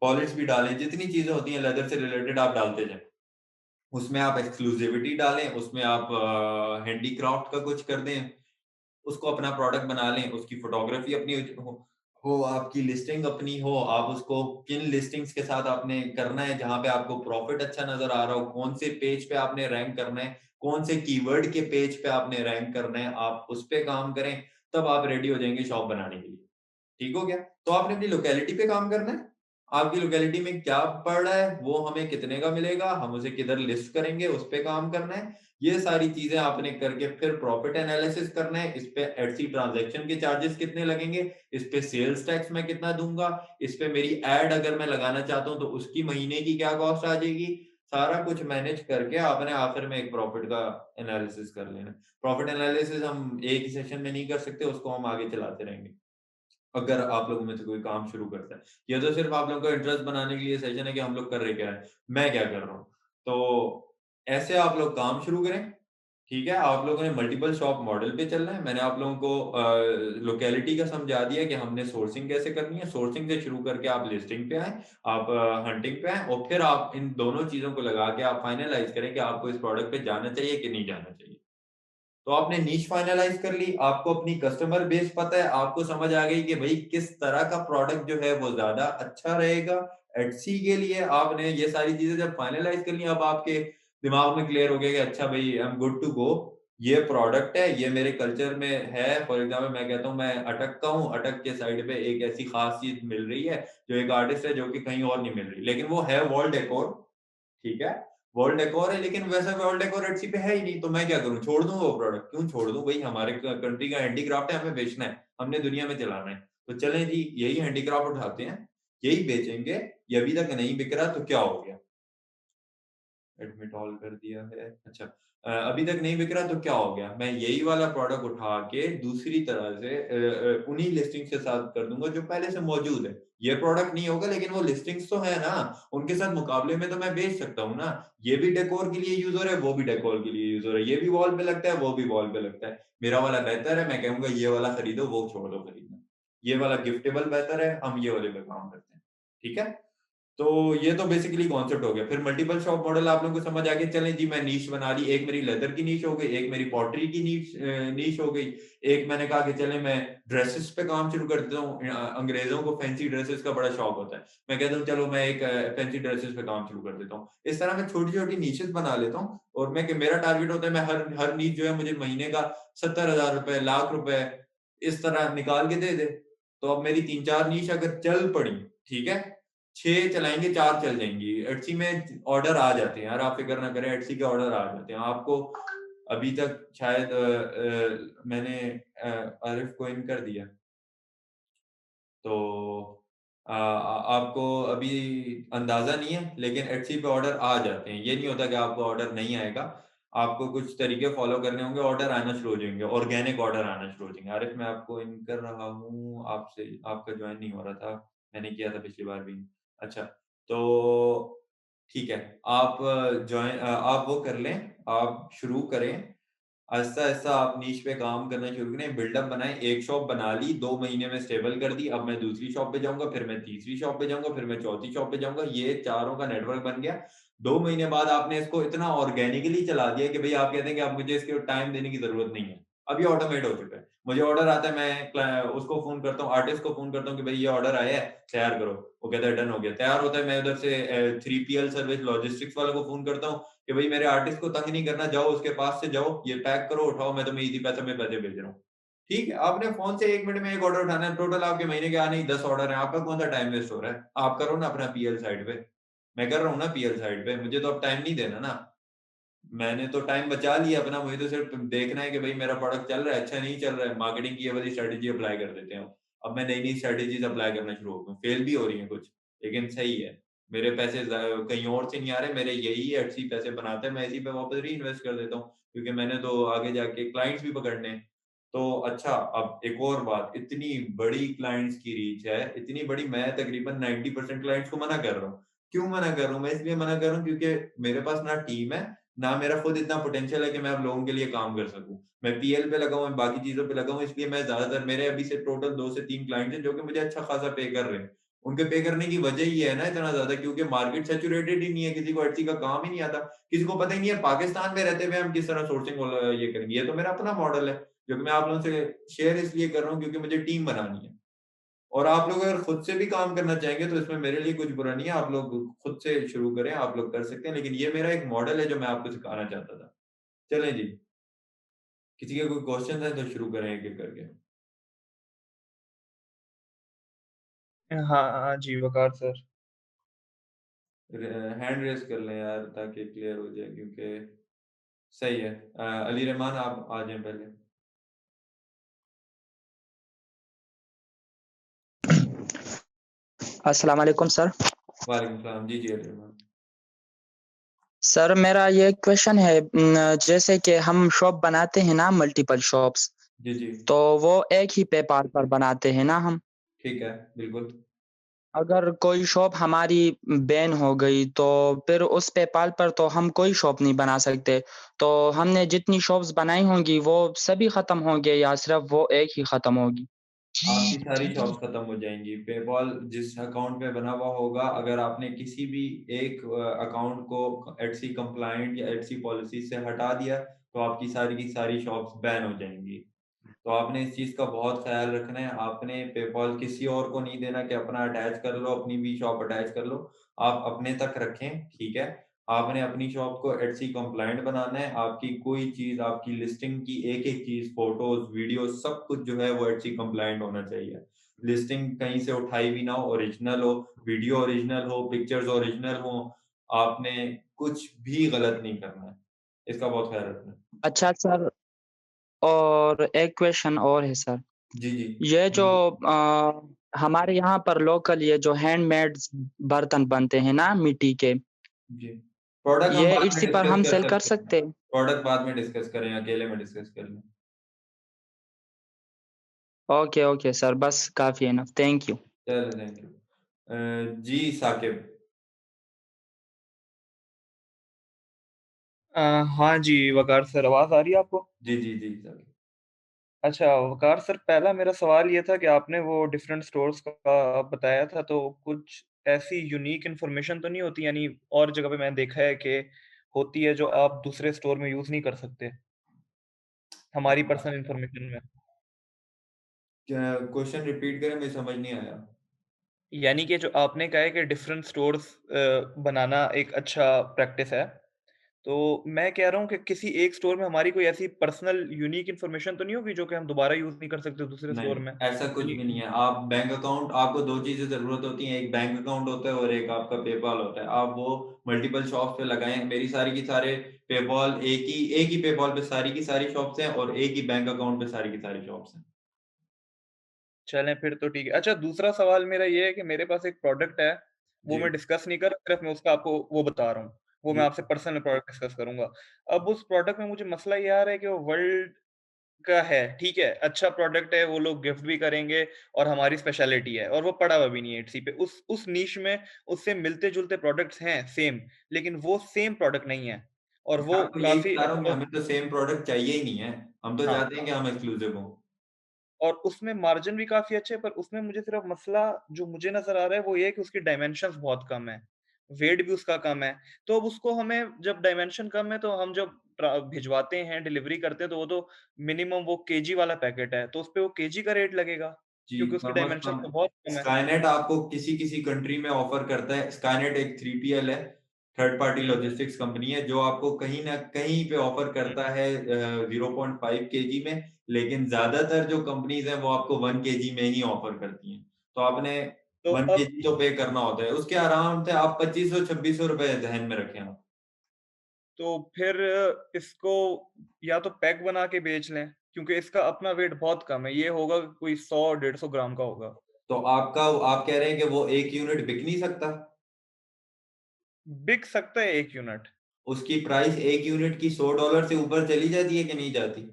पॉलिश भी डालें, जितनी चीजें होती हैं लेदर से रिलेटेड आप डालते जाएं। उसमें आप एक्सक्लूसिविटी डालें, उसमें आप हैंडीक्राफ्ट का कुछ कर दें, उसको अपना प्रोडक्ट बना लें, उसकी फोटोग्राफी अपनी हो, आपकी लिस्टिंग अपनी हो। आप उसको किन लिस्टिंग्स के साथ आपने करना है, जहां पे आपको प्रॉफिट अच्छा नजर आ रहा हो, कौन से पेज पे आपने रैंक करना है, कौन से कीवर्ड के पेज पे आपने रैंक करना है, आप उस पे काम करें। तब आप रेडी हो जाएंगे शॉप बनाने के लिए। ठीक हो गया? तो आपने अपनी लोकेलिटी पे काम करना है। आपकी लोकेलिटी में क्या पड़ रहा है, वो हमें कितने का मिलेगा, हम उसे किधर लिस्ट करेंगे, उस पे काम करना है। ये सारी चीजें आपने करके फिर प्रॉफिट एनालिसिस करना है। इस पे एटसी ट्रांजैक्शन के चार्जेस कितने लगेंगे, इस पे सेल्स टैक्स मैं कितना दूंगा, इस पे मेरी एड अगर मैं लगाना चाहता हूँ तो उसकी महीने की क्या कॉस्ट आ जाएगी। सारा कुछ मैनेज करके आपने आखिर में एक प्रॉफिट का एनालिसिस कर लेना। प्रॉफिट एनालिसिस हम एक ही सेशन में नहीं कर सकते, उसको हम आगे चलाते रहेंगे अगर आप लोगों में से कोई काम शुरू करता है। ये तो सिर्फ आप लोगों को इंटरेस्ट बनाने के लिए सेशन है कि हम लोग कर रहे क्या है, मैं क्या कर रहा हूँ। तो ऐसे आप लोग काम शुरू करें। ठीक है, आप लोगों ने मल्टीपल शॉप मॉडल पे चलना है। मैंने आप लोगों को लोकेलिटी का समझा दिया कि हमने सोर्सिंग कैसे करनी है। सोर्सिंग से शुरू करके आप लिस्टिंग पे आए, आप हंटिंग पे आए, और फिर आप इन दोनों चीजों को लगा के आप फाइनलाइज करें कि आपको इस प्रोडक्ट पे जाना चाहिए कि नहीं जाना चाहिए। तो आपने नीश फाइनलाइज कर ली, आपको अपनी कस्टमर बेस पता है, आपको समझ आ गई कि भाई किस तरह का प्रोडक्ट जो है वो ज्यादा अच्छा रहेगा एटसी के लिए। आपने ये सारी चीजें जब फाइनलाइज कर ली, अब आपके दिमाग में क्लियर हो गया कि अच्छा भाई I am good to go. ये प्रोडक्ट है, ये मेरे कल्चर में है। फॉर एग्जाम्पल मैं कहता हूँ मैं अटक का हूँ, अटक के साइड पे एक ऐसी खास चीज मिल रही है जो एक आर्टिस्ट है जो कि कहीं और नहीं मिल रही, लेकिन वो है वॉल डेकोर, ठीक है, वॉल डेकोर है, लेकिन वैसा वॉल डेकोर एटसी पे है ही नहीं, तो मैं क्या करूँ, छोड़ दूं वो प्रोडक्ट? क्यों छोड़ दूं भाई, हमारे कंट्री का हैंडीक्राफ्ट है, हमें बेचना है, हमने दुनिया में चलाना है, तो चलें जी यही हैंडीक्राफ्ट उठाते हैं, यही बेचेंगे। ये अभी तक नहीं बिक रहा तो क्या हो गया, एडमिट ऑल कर दिया है, अच्छा अभी तक नहीं बिक रहा तो क्या हो गया, मैं यही वाला प्रोडक्ट उठा के दूसरी तरह से उन्हीं लिस्टिंग्स के साथ कर दूंगा जो पहले से मौजूद है। ये प्रोडक्ट नहीं होगा लेकिन वो लिस्टिंग्स तो है ना, उनके साथ मुकाबले में तो मैं बेच सकता हूँ ना। ये भी डेकोर के लिए यूज हो रहा है, वो भी डेकोर के लिए यूज हो रहा है, ये भी वॉल पे लगता है, वो भी वॉल पे लगता है, मेरा वाला बेहतर है, मैं कहूंगा ये वाला खरीदो, वो छोड़ दो खरीदना, ये वाला गिफ्टेबल बेहतर है, हम ये वाले पे काम करते हैं, ठीक है। तो ये तो बेसिकली कॉन्सेप्ट हो गया। फिर मल्टीपल शॉप मॉडल आप लोगों को समझ आ गया, चलें जी मैं नीश बना ली, एक मेरी लेदर की नीश हो गई, एक मेरी पॉटरी की नीश हो गई, एक मैंने कहा कि चले मैं ड्रेसेस पे काम शुरू कर देता हूँ, अंग्रेजों को फैंसी ड्रेसेस का बड़ा शौक होता है, मैं कहता हूँ चलो मैं एक फैंसी ड्रेसेस पे काम शुरू कर देता हूँ। इस तरह मैं छोटी छोटी नीशेस बना लेता हूँ, और मेरा टारगेट होता है मैं हर नीश जो है मुझे महीने का 70,000 रुपए, लाख रुपए इस तरह निकाल के दे दे। तो अब मेरी 3-4 नीश अगर चल पड़ी, ठीक है, 6 चलाएंगे, 4 चल जाएंगी, एटसी में ऑर्डर आ जाते हैं यार, आप फिक्र ना करें, एटसी के ऑर्डर आ जाते हैं आपको। अभी तक शायद मैंने आरिफ को इन कर दिया, तो आपको अभी अंदाजा नहीं है, लेकिन एटसी पे ऑर्डर आ जाते हैं, ये नहीं होता कि आपको ऑर्डर नहीं आएगा, आपको कुछ तरीके फॉलो करने होंगे, ऑर्डर आना शुरू हो जाएंगे, ऑर्गेनिक ऑर्डर आना शुरू हो जाएंगे। आरिफ मैं आपको इन कर रहा हूँ, आपसे आपका ज्वाइन नहीं हो रहा था, मैंने किया था पिछली बार भी। अच्छा, तो ठीक है, आप आप वो कर लें, आप शुरू करें, आहिस्ता-आहिस्ता आप नीश पे काम करना शुरू करें, बिल्डअप बनाएँ, एक शॉप बना ली, 2 महीने में स्टेबल कर दी, अब मैं दूसरी शॉप पे जाऊँगा, फिर मैं तीसरी शॉप पे जाऊँगा, फिर मैं चौथी शॉप पे जाऊँगा, ये चारों का नेटवर्क बन गया। 2 महीने बाद आपने इसको इतना ऑर्गेनिकली चला दिया कि भई आप कहते हैं कि अब मुझे इसके टाइम देने की ज़रूरत नहीं है। अब ये ऑटोमेट हो चुका है। मुझे ऑर्डर आता है, मैं उसको फ़ोन करता हूँ, आर्टिस्ट को फ़ोन करता हूँ कि भई ये ऑर्डर आया है, तैयार करो। वो कहता है डन हो गया, तैयार होता है, मैं उधर से 3PL सर्विस लॉजिस्टिक्स वालों को फ़ोन करता हूँ कि भाई मेरे आर्टिस्ट को तंग नहीं करना, जाओ उसके पास से जाओ, ये पैक करो, उठाओ, मैं तुम्हें ईज़ी पैसे में पैसे भेज रहा हूँ। ठीक है, आपने फ़ोन से 1 मिनट में 1 ऑर्डर उठाना है, टोटल आपके महीने के आने ही 10 ऑर्डर हैं, आपका कौन-सा टाइम वेस्ट हो रहा है? आप करो ना अपना पीएल साइड पे, मैं कर रहा हूँ ना पीएल साइड पे, मुझे तो अब टाइम नहीं देना ना। मैंने तो टाइम बचा लिया अपना, मुझे तो सिर्फ देखना है कि भाई मेरा प्रोडक्ट चल रहा है, अच्छा नहीं चल रहा है, मार्केटिंग की ये वाली स्ट्रैटेजी अप्लाई कर देते हैं। अब मैं नई-नई स्ट्रैटेजीज़ अप्लाई करना शुरू हो गया हूँ, फेल भी हो रही हैं कुछ, लेकिन सही है। मेरे पैसे कहीं और से नहीं आ रहे, मेरे यही एटसी पैसे बनाता है, मैं इसी पे वापस रीइन्वेस्ट कर देता हूँ, क्योंकि मैंने तो आगे जाके क्लाइंट्स भी पकड़ने हैं। तो अच्छा, अब एक और बात, इतनी बड़ी क्लाइंट्स की रीच है, इतनी बड़ी, मैं तकरीबन 90% क्लाइंट्स को मना कर रहा हूँ। क्यों मना कर रहा हूँ? मैं इसलिए मना कर रहा हूँ क्योंकि मेरे पास ना टीम है, ना मेरा खुद इतना पोटेंशियल है कि मैं अब लोगों के लिए काम कर सकूँ। मैं पीएल पे लगा हूँ, मैं बाकी चीज़ों पे लगा हूँ, इसलिए मैं ज़्यादातर, मेरे अभी से टोटल 2 से 3 क्लाइंट्स हैं जो कि मुझे अच्छा खासा पे कर रहे हैं। उनके पे करने की वजह ये है ना इतना ज़्यादा, क्योंकि मार्केट सैचुरेटेड ही नहीं है, किसी को एटसी का काम ही नहीं आता। किसी को पता ही नहीं है पाकिस्तान में रहते हुए हम किस तरह सोर्सिंग ये करेंगे। ये तो मेरा अपना मॉडल है, जो कि मैं आप लोगों से शेयर इसलिए कर रहा हूँ क्योंकि मुझे टीम बनानी है। और आप लोग अगर खुद से भी काम करना चाहेंगे तो इसमें मेरे लिए कुछ बुरा नहीं है, आप लोग खुद से शुरू करें, आप लोग कर सकते हैं, लेकिन ये मेरा एक मॉडल है जो मैं आपको सिखाना चाहता था। चलें जी, किसी के कोई क्वेश्चन है तो शुरू करें एक-एक करके। हाँ, हाँ जी, वकार सर। हैंड रेज़ कर लें यार ताकि क्लियर हो जाए, क्योंकि सही है। अली रहमान आप आ जाएँ पहले। अस्सलाम वालेकुम सर। वालेकुम सलाम। जी, जी, अली रहमान। सर मेरा ये क्वेश्चन है, जैसे कि हम शॉप बनाते हैं ना, मल्टीपल शॉप्स, जी, जी। तो वो एक ही पेपाल पर बनाते हैं ना हम। ठीक है, बिल्कुल। अगर कोई शॉप हमारी बैन हो गई तो फिर उस पेपाल पर तो हम कोई शॉप नहीं बना सकते। तो हमने जितनी शॉप्स बनाई होंगी वो सभी खत्म होंगे या सिर्फ वो एक ही खत्म होगी? आपकी सारी शॉप्स खत्म हो जाएँगी। पेपॉल जिस अकाउंट में बना हुआ होगा, अगर आपने किसी भी एक अकाउंट को एटसी कंप्लायंट या एटसी पॉलिसी से हटा दिया, तो आपकी सारी की सारी शॉप्स बैन हो जाएँगी। तो आपने इस चीज़ का बहुत ख़्याल रखना है, आपने पेपॉल किसी और को नहीं देना कि अपना अटैच कर लो, अपनी भी शॉप अटैच कर लो। आप अपने तक रखें, ठीक है? आपने अपनी शॉप को एटसी कंप्लायंट बनाना है। आपकी कोई चीज, आपकी लिस्टिंग की एक एक चीज, फोटोज, वीडियो, सब कुछ जो है वो एटसी कंप्लायंट होना चाहिए। लिस्टिंग कहीं से उठाई भी ना हो, ओरिजिनल हो, वीडियो ओरिजिनल हो, पिक्चर्स ओरिजिनल हो। आपने कुछ भी गलत नहीं करना है। इसका बहुत ख्याल रखना है। अच्छा सर, और एक क्वेश्चन और है सर। जी जी ये जो हमारे यहाँ पर लोकल ये जो हैंडमेड बर्तन बनते हैं ना मिट्टी के, जी, प्रोडक्ट हम ये बाद में इसी पर डिस्कस हम कर सेल कर सकते हैं। सकते हैं? प्रोडक्ट बाद में डिस्कस करें, अकेले में डिस्कस कर लें। ओके ओके सर, बस काफ़ी है ना, थैंक यू। चलो, थैंक यू। जी साकिब। हाँ जी वकार सर, आवाज आ रही है आपको? जी जी जी साकिब। अच्छा वकार सर, पहला मेरा सवाल ये था कि आपने वो डिफरेंट स्टोर्स का बताया था, तो कुछ ऐसी यूनिक इन्फॉर्मेशन तो नहीं होती, यानी और जगह पे मैंने देखा है कि होती है जो आप दूसरे स्टोर में यूज नहीं कर सकते हमारी पर्सनल इन्फॉर्मेशन में। क्या क्वेश्चन रिपीट करें, मुझे समझ नहीं आया। यानी कि जो आपने कहा है कि डिफरेंट स्टोर्स बनाना एक अच्छा प्रैक्टिस है, तो मैं कह रहा हूँ कि किसी एक स्टोर में हमारी कोई ऐसी पर्सनल यूनिक इन्फॉर्मेशन तो नहीं होगी जो कि हम दोबारा यूज नहीं कर सकते दूसरे नहीं, स्टोर में? ऐसा कुछ भी नहीं है। आप बैंक अकाउंट, आपको दो चीजें जरूरत होती हैं, एक बैंक अकाउंट होता है और एक आपका पेपाल होता है। आप वो मल्टीपल शॉप पे लगाएं। मेरी सारी की सारे पेपाल एक ही पेपाल पे सारी की सारी शॉप्स हैं और एक ही बैंक अकाउंट पे सारी की सारी शॉप्स हैं। चलें फिर तो ठीक है। अच्छा, दूसरा सवाल मेरा ये है कि मेरे पास एक प्रोडक्ट है, वो जी मैं डिस्कस नहीं कर रहा, सिर्फ मैं उसका आपको वो बता रहा हूँ। वो मैं जी आपसे पर्सनल प्रोडक्ट डिस्कस करूँगा। अब उस प्रोडक्ट में मुझे मसला ये आ रहा है कि वो वर्ल्ड का है, ठीक है, अच्छा प्रोडक्ट है, वो लोग गिफ्ट भी करेंगे और हमारी स्पेशलिटी है और वो पड़ा हुआ भी नहीं है एटसी पे। उस नीश में उससे मिलते-जुलते प्रोडक्ट्स हैं सेम, लेकिन वो सेम प्रोडक्ट नहीं है और मैं वो आपको यही काफ़ी बता रहा हूँ कि अच्छा। हमें तो सेम प्रोडक्ट चाहिए ही नहीं है। हम तो हाँ। चाहते हैं कि हम एक्सक्लूसिव हो। और उसमें मार्जिन भी काफ़ी अच्छे है, पर उसमें मुझे सिर्फ मसला जो मुझे नज़र आ रहा है वो ये है कि उसकी डायमेंशंस बहुत कम है, वेट भी उसका कम है। तो अब उसको हमें, जब डायमेंशन कम है तो हम जब भिजवाते हैं, डिलीवरी करते हैं, तो वो तो मिनिमम वो केजी वाला पैकेट है, तो उसपे वो केजी का रेट लगेगा, जी, क्योंकि उसकी समझता डायमेंशंस तो हूँ। बहुत कम है। स्काईनेट आपको किसी-किसी कंट्री में ऑफर करता है। स्काईनेट एक 3PL है, थर्ड पार्टी हुँ, लॉजिस्टिक्स कंपनी है, जो आपको कहीं न कहीं पे ऑफर हुँ। करता है 0.5 केजी में, लेकिन ज़्यादातर जो कंपनीज़ हैं, वो आपको 1 केजी में ही ऑफर करती हैं। तो आपने तो 1 अब केजी तो पे करना होता है। उसके आराम से आप 2500-2600 रुपए ज़हन में रखें आप। तो फिर इसको या तो पैक बना के बेच लें, क्योंकि इसका अपना वेट बहुत कम है, ये होगा कोई 100 150 ग्राम का होगा। तो आप कह रहे हैं कि वो 1 यूनिट बिक नहीं सकता? बिक सकता है 1 यूनिट। उसकी प्राइस 1 यूनिट की $100 से ऊपर चली जाती है कि नहीं जाती?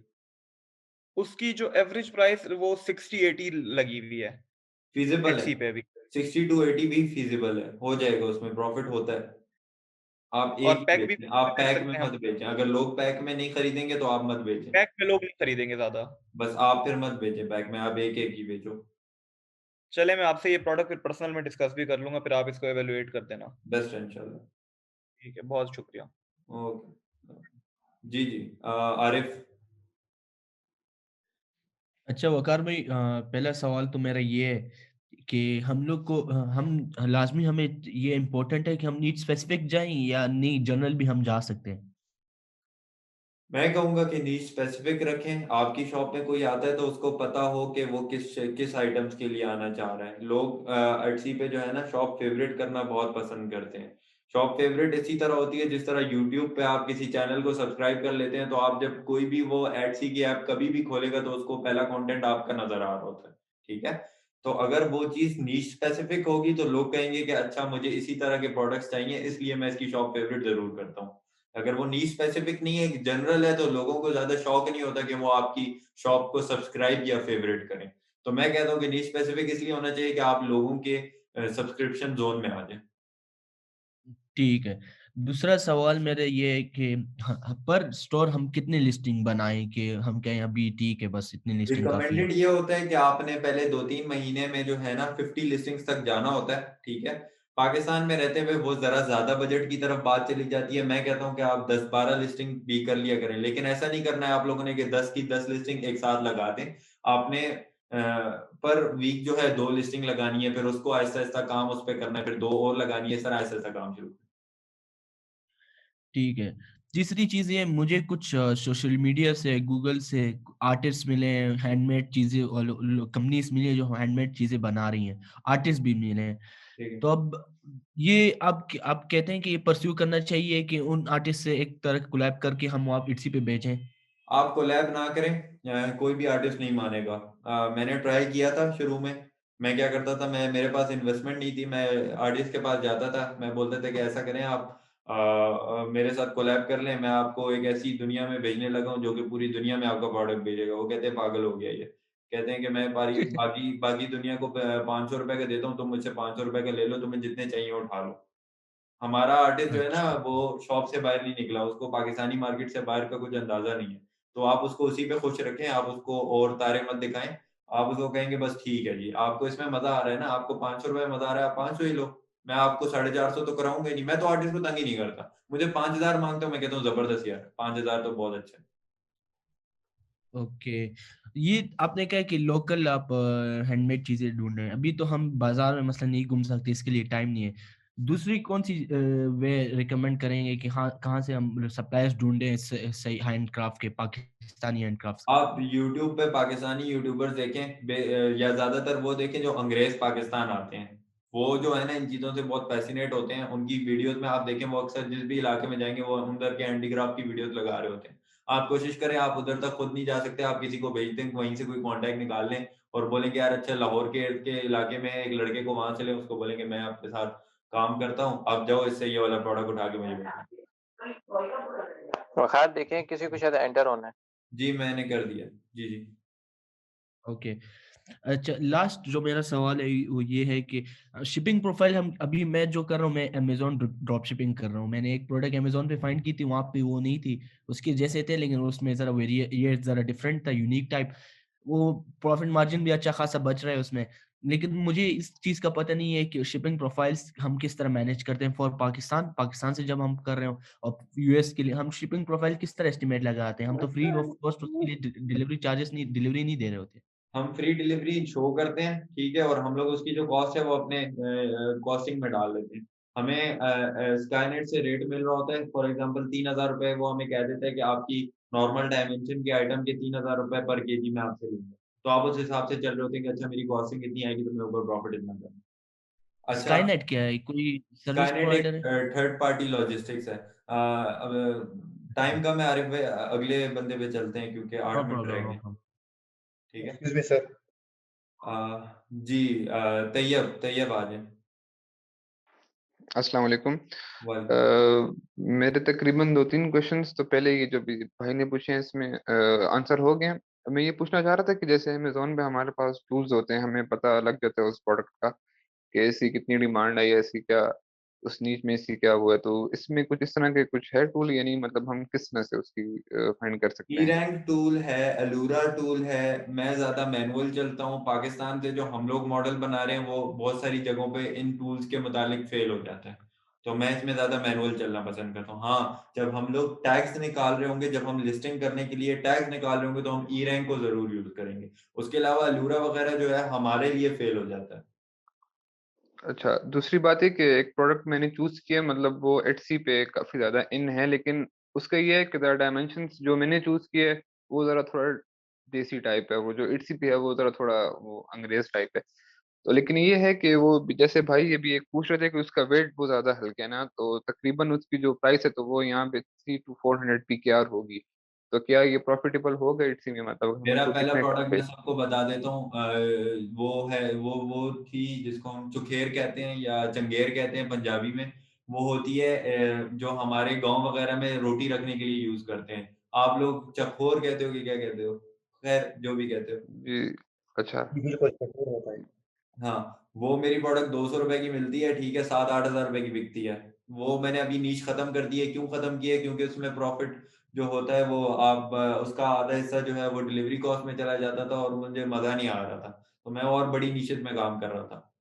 उसकी जो एवरेज प्राइस वो 60-80 लगी हुई है, फ़ीज़िबल है। एटसी पे अभी। 60 टू 80 भी फ़ीज़िबल है, हो जाएगा, उसमें प्रॉफ़िट होता है। आप एक और ही पैक भी बेचें, आप बेच पैक में सकते हैं हम। मत बेचें। अगर लोग पैक में नहीं खरीदेंगे तो आप मत बेचें। पैक में लोग नहीं खरीदेंगे ज़्यादा। बस आप फिर मत बेचें पैक में, आप एक-एक ही बेचो। चलें, मैं आपसे ये प्रोडक्ट फिर पर्सनल में डिस्कस भी कर लूँगा, फिर आप इसको इवैल्यूएट कर देना। बेस्ट है इंशाल्लाह। ठीक है, बहुत शुक्रिया। ओके। जी, जी। आरिफ। अच्छा वकार भाई, पहला सवाल तो मेरा ये है कि हम लोग को हम लाजमी हमें ये इम्पोर्टेंट है कि हम नीड स्पेसिफिक जाएं या नहीं जनरल भी हम जा सकते हैं? मैं कहूँगा कि नीश स्पेसिफिक रखें। आपकी शॉप में कोई आता है तो उसको पता हो कि वो किस आइटम्स के लिए आना चाह रहा है। लोग एटसी पे जो है ना, शॉप फेवरेट करना बहुत पसंद करते हैं। शॉप फेवरेट इसी तरह होती है जिस तरह यूट्यूब पे आप किसी चैनल को सब्सक्राइब कर लेते हैं, तो आप जब कोई भी वो एटसी की ऐप कभी भी खोलेगा तो उसको पहला कंटेंट आपका नज़र आ रहा होता है। ठीक है? तो अगर वो चीज़ नीश स्पेसिफिक होगी तो लोग कहेंगे कि अच्छा, मुझे इसी तरह के प्रोडक्ट्स चाहिए, इसलिए मैं इसकी शॉप फेवरेट ज़रूर करता हूँ। अगर वो नीश स्पेसिफिक नहीं है, जनरल है, तो लोगों को ज़्यादा शौक नहीं होता कि वो आपकी शॉप को सब्सक्राइब या फेवरेट करें। तो मैं कहता हूँ कि नीश स्पेसिफिक इसलिए होना चाहिए कि आप लोगों के सब्सक्रिप्शन ज़ोन में आ जाएँ। ठीक है। दूसरा सवाल मेरा ये है कि पर स्टोर हम कितनी लिस्टिंग बनाएं कि हम कहें अभी ठीक है, बस इतनी लिस्टिंग काफ़ी है? रिकमेंडेड ये होता है कि आपने पहले 2-3 महीने में जो है ना 50 लिस्टिंग्स तक जाना होता है, ठीक है? पाकिस्तान में रहते हुए वो ज़रा ज़्यादा बजट की तरफ बात चली जाती है। मैं कहता हूँ कि आप 10-12 लिस्टिंग भी कर लिया करें, लेकिन ऐसा नहीं करना है आप लोगों ने कि 10 की 10 लिस्टिंग एक साथ लगा दें। आपने पर वीक जो है 2 लिस्टिंग लगानी है, फिर उसको आहिस्ता-आहिस्ता काम उस पे करना है, फिर 2 और लगानी है, इस तरह ऐसा-ऐसा काम शुरू। ठीक है। तीसरी चीज़ ये मुझे कुछ सोशल मीडिया से, गूगल से आर्टिस्ट मिले हैं, हैंडमेड चीज़ें और कंपनीज़ मिली हैं जो हैंडमेड चीज़ें बना रही हैं, आर्टिस्ट भी मिले हैं। ठीक है। तो अब ये आप कहते हैं कि ये परस्यू करना चाहिए कि उन आर्टिस्ट से एक तरह कोलैब करके हम आप इट्सी पे बेचें? आप कोलैब ना करें, कोई भी आर्टिस्ट नहीं मानेगा। मैंने ट्राई किया था शुरू में। मैं क्या करता था, मेरे पास इन्वेस्टमेंट नहीं थी, मैं आर्टिस्ट के पास जाता था, मैं बोलते थे कि ऐसा करें आप मेरे साथ कोलैब कर लें, मैं आपको एक ऐसी दुनिया में भेजने लगा हूँ जो कि पूरी दुनिया में आपका प्रोडक्ट भेजेगा। वो कहते हैं पागल हो गया ये। कहते हैं कि मैं बाकी बाकी दुनिया को ₹500 का देता हूँ, तुम मुझसे ₹500 का ले लो, तुम्हें जितने चाहिए उठा लो। हमारा आर्टिस्ट जो है ना, अच्छा, वो शॉप से बाहर नहीं निकला, उसको पाकिस्तानी मार्केट से बाहर का कुछ अंदाज़ा नहीं है। तो आप उसको उसी पे खुश रखें, आप उसको और तारे मत दिखाएँ। आप उसको कहेंगे बस ठीक है जी, आपको इसमें मज़ा आ रहा है ना, आपको ₹500 में मज़ा आ रहा है, आप 500 ही लो। मैं आपको 450 तो कराऊँगा ही नहीं, मैं तो आर्टिस्ट को तंग ही नहीं करता। मुझे 5000 माँगता हूँ, मैं कहता हूँ ज़बरदस्त यार, 5000 तो बहुत अच्छा है। ओके। ये आपने कहा कि लोकल आप हैंडमेड चीज़ें ढूँढ रहे हैं। अभी तो हम बाज़ार में मसलन नहीं घूम सकते, इसके लिए टाइम नहीं है। दूसरी कौन-सी वे रिकमेंड करेंगे कि हाँ, कहाँ से हम सप्लायर्स ढूँढें सही हैंडक्राफ्ट के, पाकिस्तानी हैंडक्राफ्ट्स के? आप यूट्यूब पे पाकिस्तानी यूट्यूबर्स देखें, या ज़्यादातर वो देखें जो अंग्रेज़ पाकिस्तान आते हैं। वो जो है ना इन चीज़ों से बहुत फ़ैसिनेट होते हैं। उनकी वीडियोज़ में आप देखें, वो अक्सर जिस भी इलाके में जाएँगे वो उधर के हैंडीक्राफ्ट की वीडियोज़ लगा रहे होते हैं। आप कोशिश करें, आप उधर तक खुद नहीं जा सकते, आप किसी को भेज दें, वहीं से कोई कॉन्टैक्ट निकाल लें और बोलें कि यार अच्छा लाहौर के इलाके में एक लड़के को वहाँ से लें, उसको बोलें कि मैं आपके साथ काम करता हूँ, आप जाओ इससे ये वाला प्रोडक्ट उठा के मुझे भेजो। वक़ार देखें किसी को शायद एंटर होना है। जी, मैंने कर दिया। जी, जी। ओके। अच्छा, लास्ट जो मेरा सवाल है वो ये है कि शिपिंग प्रोफाइल हम अभी मैं जो कर रहा हूँ, मैं अमेज़न ड्रॉप शिपिंग कर रहा हूँ। मैंने एक प्रोडक्ट अमेज़न पे फाइंड की थी, वहाँ पे वो नहीं थी। उसके जैसे थे लेकिन उसमें ज़रा ये ज़रा डिफरेंट था, यूनिक टाइप। वो प्रॉफिट मार्जिन भी अच्छा खासा बच रहा है उसमें। लेकिन मुझे इस चीज़ का पता नहीं है कि शिपिंग प्रोफाइल्स हम किस तरह मैनेज करते हैं फॉर पाकिस्तान। पाकिस्तान से जब हम कर रहे हो और यूएस के लिए हम शिपिंग प्रोफाइल किस तरह एस्टिमेट लगाते हैं? हम तो फ्री ऑफ कॉस्ट उसके लिए डिलीवरी नहीं दे रहे होते। हम फ्री डिलीवरी शो करते हैं, ठीक है? और हम लोग उसकी जो कॉस्ट है वो अपने कॉस्टिंग में डाल देते हैं। हमें स्काईनेट से रेट मिल रहा होता है, फॉर एग्ज़ाम्पल ₹3000 वो हमें कह देता है कि आपकी नॉर्मल डायमेंशन के आइटम के ₹3000 पर केजी मैं आपसे लूँगा। तो आप उस हिसाब से चल रहे होते हैं कि अच्छा मेरी कॉस्टिंग इतनी आएगी तो मेरे ऊपर प्रॉफिट इतना करना है। अच्छा, स्काईनेट क्या है? कोई सर्विस स्काईनेट एक प्रोवाइडर है? थर्ड पार्टी लॉजिस्टिक्स है। अब टाइम कम है आरिफ भाई, अगले बंदे पे चलते हैं क्योंकि 8 नो मिनट प्रॉब्लम, रह नो गए। प्रॉब्लम। ठीक है? Excuse me sir. अ, जी, तैयब आ जाएँ। अस्सलाम वालेकुम। वालेकुम। मेरे तकरीबन 2-3 क्वेश्चन्स तो पहले ये जो भी भाई ने पूछे हैं इसमें आंसर हो गए हैं। मैं ये पूछना चाह रहा था कि जैसे अमेज़न पे हमारे पास टूल्स होते हैं, हमें पता लग जाता है उस प्रोडक्ट का कि इसकी कितनी डिमांड है या इसकी क्या उस नीश में इसकी क्या हुआ है। तो इसमें कुछ इस तरह के कुछ है टूल यानी मतलब हम किस तरह से उसकी फाइंड कर सकते हैं? ई-रैंक टूल है, अलूरा टूल है, मैं ज़्यादा मैनुअल चलता हूँ। पाकिस्तान से जो हम लोग मॉडल बना रहे हैं, वो बहुत सारी जगहों पे इन टूल्स के मुतालिक फ़ेल हो जाता है। तो मैं इसमें ज़्यादा मैनुअल चलना पसंद करता हूँ। हाँ, जब हम लोग टैग्स निकाल रहे होंगे, जब हम लिस्टिंग करने के लिए टैग्स निकाल रहे होंगे, तो हम ई-रैंक को ज़रूर यूज़ करेंगे। उसके अलावा अलूरा वगैरह जो है, हमारे लिए फ़ेल हो जाता है। अच्छा, दूसरी बात है कि एक प्रोडक्ट मैंने चूज़ किया मतलब वो एट्सी पे काफ़ी ज़्यादा इन है, लेकिन उसका ये है कि ज़रा डायमेंशंस जो मैंने चूज़ किए है, वो ज़रा थोड़ा देसी टाइप है, वो जो इट्सी पे है वो ज़रा थोड़ा वो अंग्रेज़ टाइप है। तो लेकिन ये है कि वो जैसे भाई अभी एक पूछ रहे थे कि उसका वेट बहुत ज़्यादा हल्का है ना, तो तकरीबन उसकी जो प्राइस है तो वो यहाँ पे 3 टू 400 पीकेआर होगी। तो क्या ये प्रॉफ़िटेबल होगा इट्सी में मतलब हम मेरा उसको पहला कितने का प्रोडक्ट मैं बेच सबको बता देता हूँ, वो थी जिसको हम चुखेर कहते हैं या चंगेर कहते हैं पंजाबी में। वो होती है जो हमारे गाँव वगैरह में रोटी रखने के लिए यूज़ करते हैं। आप लोग चखोर कहते हो कि क्या कहते हो? खैर जो भी कहते हो। जी, अच्छा। जी, बिल्कुल, ज़रूर बताएँ। हाँ, वो मेरी प्रोडक्ट ₹200 की मिलती है, ठीक है, 7-8 हज़ार रुपए की बिकती है। वो मैंने अभी नीश खत्म कर दी है, क्यों खत्म की है? क्योंकि उसमें प्रॉफ़िट जो होता है वो उसका आधा हिस्सा जो है वो डिलीवरी कॉस्ट में चला जाता था और मुझे मज़ा नहीं आ रहा था। तो मैं और बड़ी निशेज़ में काम कर रहा था।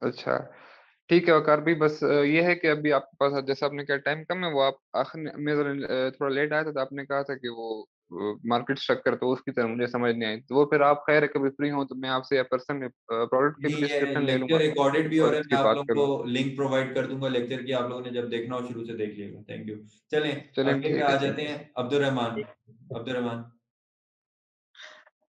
अच्छा, ठीक है वक़ार भाई बस ये है कि अभी आपके पास जैसा आपने कहा टाइम कम है वो आप आखिर में मैं ज़रा थोड़ा लेट आया था तो आपने कहा था कि वो मार्केट स्ट्रक्चर, तो उसकी तरह मुझे समझ नहीं आई। तो वो फिर आप खैर कभी फ्री हो तो मैं आपसे या पर्सन प्रोडक्ट की जी, भी ये डिस्क्रिप्शन ले लेक्चर लूँगा रिकॉर्डेड भी हो और रहा है, इसकी मैं आप बात कर लोगों लूँ। को लिंक प्रोवाइड कर दूँगा लेक्चर की, आप लोगों ने जब देखना हो शुरू से देख लीजिएगा। Thank you. चलें, चलें अगले पे ठीक आ है, जाते हैं, अब्दुर्रहमान। अब्दुर्रहमान।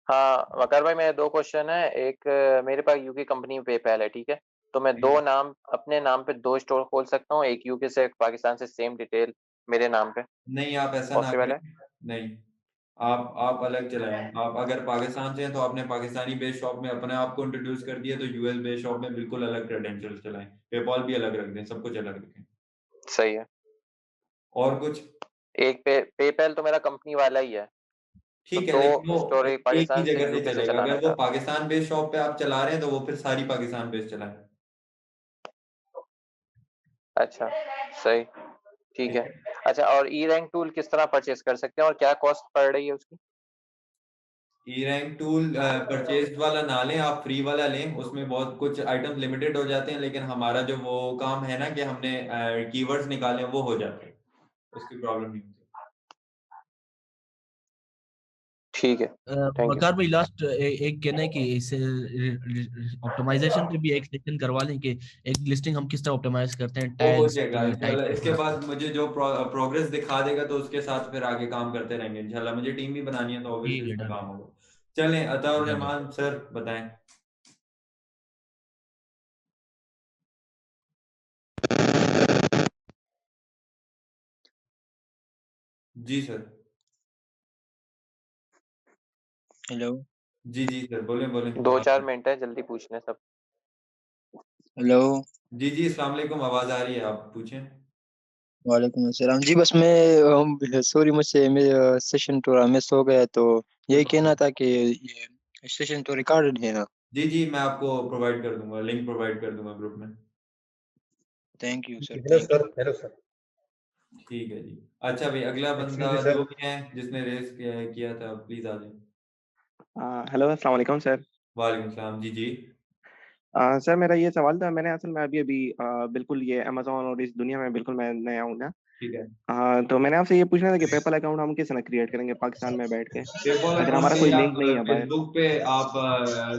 हाँ वकार भाई, मेरे 2 क्वेश्चन है। एक मेरे पास यूके कंपनी पेपैल है, ठीक है? तो मैं 2 नाम अपने नाम पे 2 स्टोर खोल सकता हूँ, एक यूके से एक पाकिस्तान से, सेम डिटेल मेरे नाम पे, नहीं, आप ऐसा ना पॉसिबल करें। है? नहीं, आप अलग चलाएँ। आप अगर पाकिस्तान से हैं तो आपने पाकिस्तानी बेस्ड शॉप में अपने आप को इंट्रोड्यूस कर दिया, तो यूएस बेस्ड शॉप में बिल्कुल अलग क्रेडेंशियल्स चलाएँ। पेपॉल भी अलग रख दें, सब कुछ अलग रखें। सही है। और कुछ? एक पेपैल तो मेरा कंपनी वाला ही है, तो ठीक है, 2 लेकिन वो स्टोर एक एक ही पाकिस्तान से, जगह एक से यूके से चलेगा। चलाना अगर वो चाहता हूँ। पाकिस्तान बेस्ड शॉप पे आप चला रहे हैं, तो वो फिर सारी पाकिस्तान बेस्ड चलाएँ। अच्छा, सही, ठीक ठीक है। है? अच्छा, और ई-रैंक टूल किस तरह परचेज़ कर सकते हैं और क्या कॉस्ट पड़ रही है उसकी? ई-रैंक टूल परचेज़्ड वाला ना लें, आप फ्री वाला लें। उसमें बहुत कुछ आइटम्स लिमिटेड हो जाते हैं, लेकिन हमारा जो वो काम है ना कि हमने कीवर्ड्स निकाले हैं, वो हो जाते हैं। उसकी प्रॉब्लम नहीं होती। ठीक है, थैंक यू। वकार भाई लास्ट एक कहना है कि इसे ऑप्टिमाइजेशन पे भी एक सेशन करवा लें कि एक लिस्टिंग हम किस तरह ऑप्टिमाइज करते हैं वो हो टाइल्स जाएगा कलर टाइप इंशाल्लाह। इसके बाद मुझे जो प्रोग्रेस दिखा देगा, तो उसके साथ फिर आगे काम करते रहेंगे इंशाल्लाह। मुझे टीम भी बनानी है, तो ऑब्वियसली ठीक है इसमें डन काम होगा। चलें, अताउर डन है रहमान सर बताएं। जी सर। हेलो जी सर, बोलें बोलें। 2-4 मिनट है, जल्दी पूछ लें सब। हेलो जी अस्सलाम वालेकुम, आवाज आ रही है, आप पूछें। वालेकुम अस्सलाम जी। बस मैं सॉरी, मुझसे मेरा सेशन थोड़ा मिस हो गया, तो कोई यही बात कहना नहीं। था कि ये सेशन तो रिकॉर्डेड है ना। जी मैं आपको प्रोवाइड कर दूंगा, लिंक प्रोवाइड कर दूंगा ग्रुप में। Thank you sir, hello thank you. Sir. Hello sir. ठीक है जी। अच्छा भाई, अगला एक्सक्यूज बंदा मी सर। जो भी है जिसने रेस किया था, प्लीज आ जाए। हेलो, अस्सलाम वालेकुम सर। वालेकुम सलाम। जी सर मेरा ये सवाल था, मैंने असल में अभी-अभी बिल्कुल ये अमेज़न और इस दुनिया में बिल्कुल मैं नया हूँ ना। ठीक है। तो मैंने आपसे ये पूछना था कि पेपैल अकाउंट हम किस तरह क्रिएट करेंगे पाकिस्तान में बैठ के? पेपॉल अगर अकाउंट हमारा के कोई लिए आप लिंक नहीं है बाहर। फेसबुक पे आप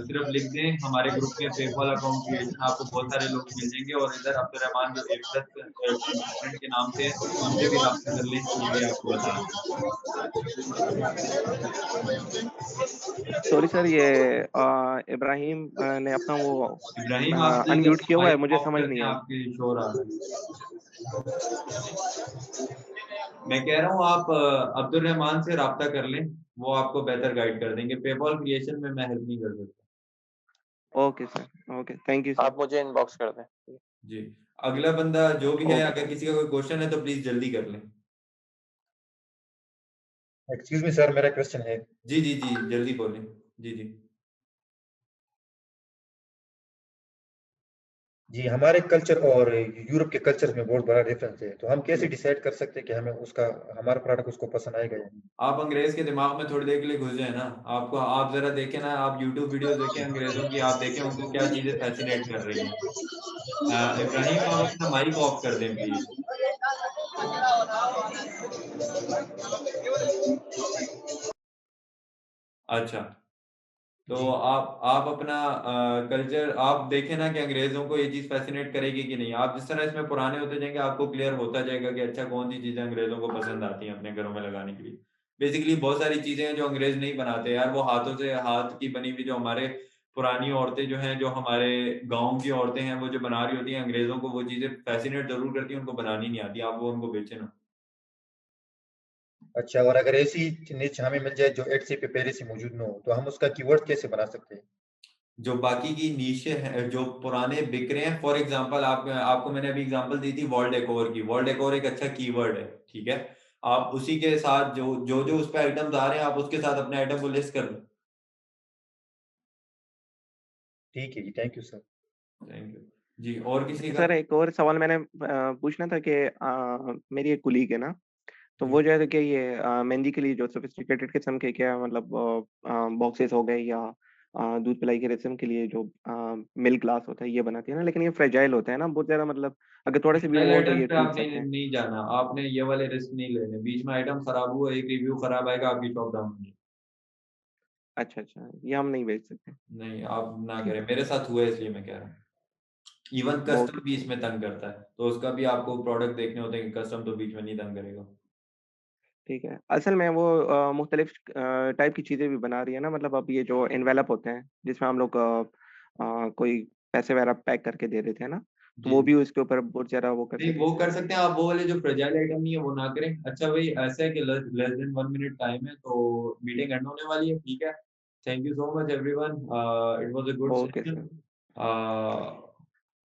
सिर्फ लिख दें हमारे ग्रुप में पेपॉल अकाउंट क्रिएशन, आपको बहुत सारे लोग मिल जाएंगे। और इधर अब्दुर्रहमान जो ए प्लस कंसल्टेंट के नाम से है, उनसे भी रब्ता कर लें, वो भी आपको बता देंगे। सॉरी सर, ये इब्राहिम ने अपना वो इब्राहिम, आपने अनम्यूट जरा किया हुआ है, माइक मुझे ऑफ समझ कर नहीं दें, आई। आपके शोर आ रहा है। मैं कह रहा हूँ आप अब्दुल रहमान से राब्ता कर लें, वो आपको बेहतर गाइड कर देंगे। पेपॉल क्रिएशन में मैं हेल्प नहीं कर सकता। Okay sir, okay, thank you sir. आप मुझे इनबॉक्स कर दें। जी, अगला बंदा जो भी है, ओके। अगर किसी का कोई क्वेश्चन है तो प्लीज जल्दी कर लें। एक्सक्यूज मी सर, मेरा क्वेश्चन है। जी जल्दी बोलें। जी जी, हमारे कल्चर और यूरोप के कल्चर में बहुत बड़ा डिफरेंस है, तो हम कैसे डिसाइड कर सकते हैं कि हमें उसका हमारा प्रोडक्ट उसको पसंद आएगा या नहीं? आप अंग्रेज के दिमाग में थोड़ी देर के लिए घुस जाए ना। आपको, आप जरा देखें ना, आप यूट्यूब वीडियोस देखें अंग्रेजों की, आप देखें उनको क्या चीजें फैसिनेट कर रही हैं। इब्राहिम, आप अपना माइक ऑफ कर दें प्लीज। अच्छा, तो जी आप अपना कल्चर आप देखें ना कि अंग्रेजों को ये चीज फैसिनेट करेगी कि नहीं। आप जिस तरह इसमें पुराने होते जाएंगे, आपको क्लियर होता जाएगा कि अच्छा कौन सी चीजें अंग्रेजों को पसंद आती हैं अपने घरों में लगाने के लिए। बेसिकली बहुत सारी चीजें हैं जो अंग्रेज नहीं बनाते यार। वो हाथों से, हाथ की बनी हुई, जो हमारे पुरानी औरतें जो हैं, जो हमारे गाँव की औरतें हैं, वो जो बना रही होती हैं, अंग्रेजों को वो चीजें फैसिनेट जरूर करती हैं, उनको बनानी नहीं आती। आप वो उनको बेचे ना। अच्छा, और अगर ऐसी निच हमें मिल जाए जो एटसी पे पहले से मौजूद न हो, तो हम उसका कीवर्ड कैसे बना सकते हैं? जो बाकी की नीशे हैं, जो पुराने बिक रहे हैं, फॉर एग्जांपल आपको मैंने अभी एग्जांपल दी थी वॉल डेकोर की। वॉल डेकोर एक अच्छा कीवर्ड है, ठीक है। आप उसी के साथ जो उस पे आइटम्स आ रहे हैं, आप उसके साथ अपने आइटम को लिस्ट कर लो। ठीक है जी, thank you sir. Thank you जी। और किसी का? सर एक और सवाल मैंने पूछना था कि मेरी एक कुलीग है ना, तो जी वो जो है कि ये मेहंदी के लिए जो सोफिस्टिकेटेड किस्म के क्या मतलब बॉक्सेस हो गए या दूध पिलाई के रेशम के लिए जो मिल्क ग्लास होता है ये बनाती है ना, लेकिन ये फ्रेजाइल होता है ना बहुत ज़्यादा, मतलब अगर थोड़े से भी वो फ्रेजाइल हो तो आइटम ये पे टूट आपने सकते हैं। नहीं जाना, आपने ये वाले रिस्क नहीं लेने। बीच में आइटम खराब हुआ, एक रिव्यू खराब आएगा, आपकी शॉप डाउन होगी। अच्छा, अच्छा, ये हम नहीं बेच सकते। नहीं, आप ना ठीक करें, है, मेरे साथ हुआ है इसलिए मैं कह रहा हूँ। इवन ओके, कस्टम भी इसमें तंग करता है, तो उसका भी आपको प्रोडक्ट देखने होते हैं कि कस्टम तो बीच में नहीं तंग करेगा। ठीक है। असल में वो मुख्तलिफ टाइप की चीज़ें भी बना रही है ना, मतलब अब ये जो एनवेलप होते हैं, जिसमें हम लोग कोई पैसे वगैरह पैक करके दे देते हैं ना, तो जी, वो जी। भी उसके ऊपर बहुत ज़्यादा वो कर नहीं, सकते वो हैं। कर सकते हैं आप, वो वाले जो फ्रेजाइल आइटम नहीं है वो ना करें। अच्छा भाई, ऐसा है कि लेस देन 1 मिनट टाइम है, तो मीटिंग एंड होने वाली है, ठीक है? Thank you so much everyone, it was a good okay session. Sir.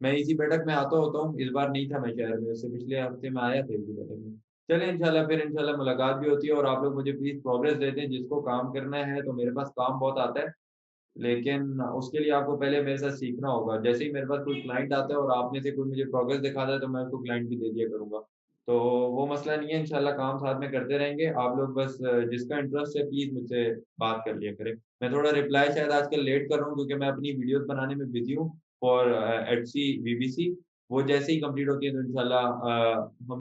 मैं इसी बैठक में आता होता हूँ, इस बार नहीं था मैं शहर में, उससे पिछले हफ्ते में आया था इसी बैठक में। चलिए इंशाल्लाह, फिर इंशाल्लाह मुलाकात भी होती है, और आप लोग मुझे प्लीज़ प्रोग्रेस देते हैं। जिसको काम करना है, तो मेरे पास काम बहुत आता है, लेकिन उसके लिए आपको पहले मेरे साथ सीखना होगा। जैसे ही मेरे पास कोई क्लाइंट आता है और आप में से कोई मुझे प्रोग्रेस दिखाता है, तो मैं उसको क्लाइंट भी दे दिया करूँगा। तो वो मसला नहीं है, इंशाल्लाह काम साथ में करते रहेंगे। आप लोग बस जिसका इंटरेस्ट है प्लीज़ मुझसे बात कर लिया करें। मैं थोड़ा रिप्लाई शायद आजकल लेट कर रहा हूँ, क्योंकि मैं अपनी वीडियोज़ बनाने में बिज़ी हूँ फॉर एटसी वीबीसी। वो जैसे ही कंप्लीट होती है तो इंशाल्लाह हम